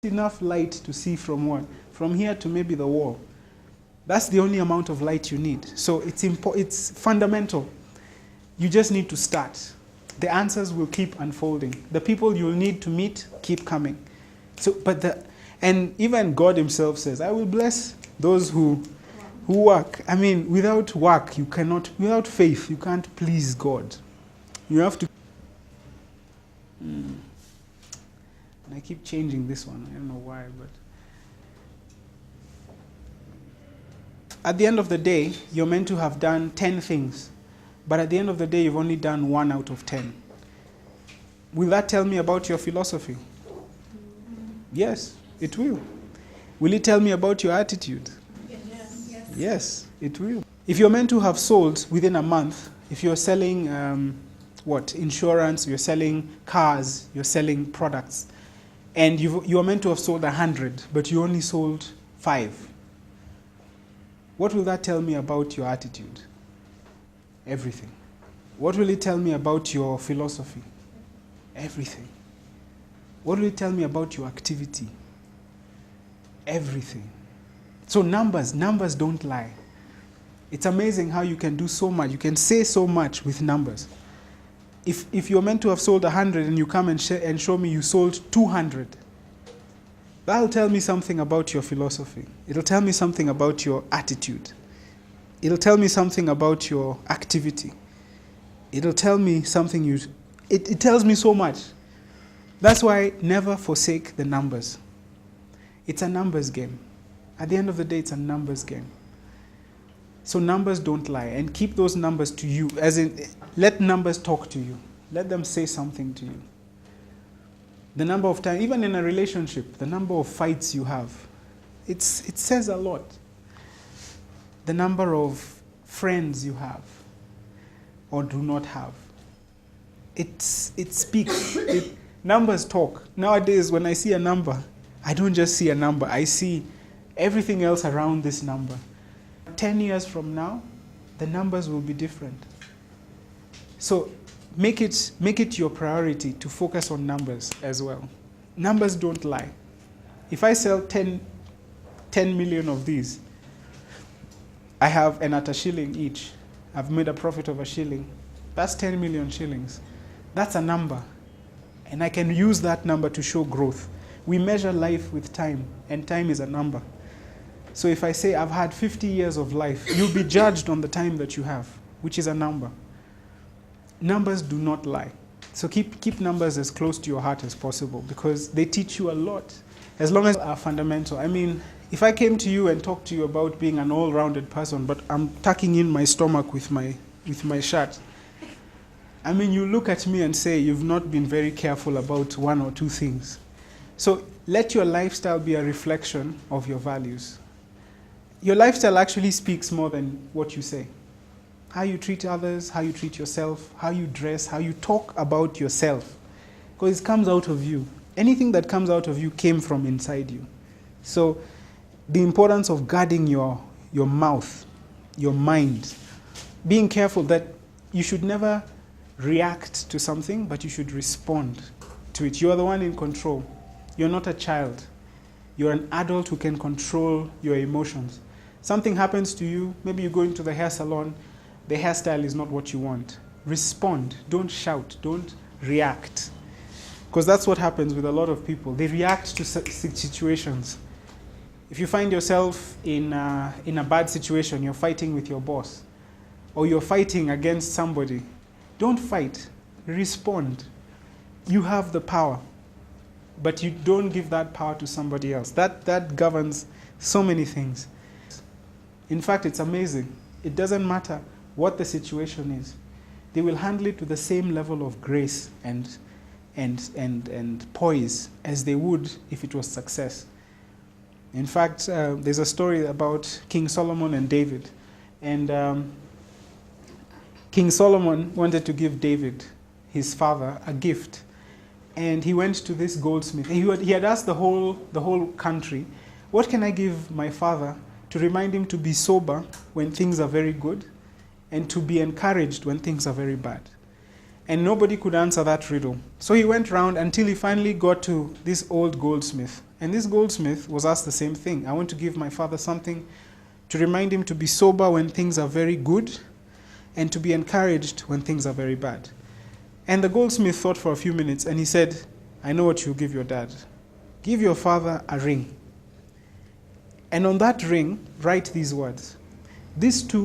enough light to see from what? From here to maybe the wall. That's the only amount of light you need. So it's fundamental. You just need to start. The answers will keep unfolding. The people you'll need to meet keep coming. And even God himself says, I will bless those who work. I mean, without work, without faith, you can't please God. You have to. And I keep changing this one. I don't know why, but. At the end of the day, you're meant to have done 10 things. But at the end of the day, you've only done 1 out of 10. Will that tell me about your philosophy? Yes, it will. Will it tell me about your attitude? Yes, it will. If you're meant to have sold within a month, if you're selling insurance, you're selling cars, you're selling products, and you're meant to have sold 100, but you only sold 5, what will that tell me about your attitude? Everything. What will it tell me about your philosophy? Everything. What will it tell me about your activity? Everything. So numbers don't lie. It's amazing how you can do so much. You can say so much with numbers. If you're meant to have sold 100 and you come and show me you sold 200, that'll tell me something about your philosophy. It'll tell me something about your attitude. It'll tell me something about your activity. It'll tell me something it tells me so much. That's why never forsake the numbers. It's a numbers game. At the end of the day, it's a numbers game. So numbers don't lie, and keep those numbers to you, as in, let numbers talk to you. Let them say something to you. The number of times, even in a relationship, the number of fights you have, it says a lot. The number of friends you have or do not have. It speaks. Numbers talk. Nowadays, when I see a number, I don't just see a number. I see everything else around this number. 10 years from now, the numbers will be different. So make it your priority to focus on numbers as well. Numbers don't lie. If I sell 10 million of these, I have, and at a shilling each, I've made a profit of a shilling. That's 10 million shillings. That's a number. And I can use that number to show growth. We measure life with time, and time is a number. So if I say I've had 50 years of life, you'll be judged on the time that you have, which is a number. Numbers do not lie. So keep numbers as close to your heart as possible, because they teach you a lot, as long as they are fundamental. I mean, if I came to you and talked to you about being an all-rounded person, but I'm tucking in my stomach with my shirt, I mean, you look at me and say you've not been very careful about 1 or 2 things. So let your lifestyle be a reflection of your values. Your lifestyle actually speaks more than what you say. How you treat others, how you treat yourself, how you dress, how you talk about yourself. Because it comes out of you. Anything that comes out of you came from inside you. So the importance of guarding your mouth, your mind, being careful that you should never react to something, but you should respond to it. You are the one in control. You're not a child. You're an adult who can control your emotions. Something happens to you, maybe you go into the hair salon, the hairstyle is not what you want. Respond. Don't shout. Don't react. Because that's what happens with a lot of people. They react to situations. If you find yourself in a bad situation, you're fighting with your boss, or you're fighting against somebody, don't fight. Respond. You have the power, but you don't give that power to somebody else. That governs so many things. In fact, it's amazing. It doesn't matter what the situation is. They will handle it with the same level of grace and poise as they would if it was success. In fact, there's a story about King Solomon and David. And King Solomon wanted to give David, his father, a gift. And he went to this goldsmith. He had asked the whole country, what can I give my father to remind him to be sober when things are very good, and to be encouraged when things are very bad? And nobody could answer that riddle. So he went round until he finally got to this old goldsmith. And this goldsmith was asked the same thing. I want to give my father something to remind him to be sober when things are very good and to be encouraged when things are very bad. And the goldsmith thought for a few minutes and he said, I know what you'll give your dad. Give your father a ring. And on that ring, write these words. These two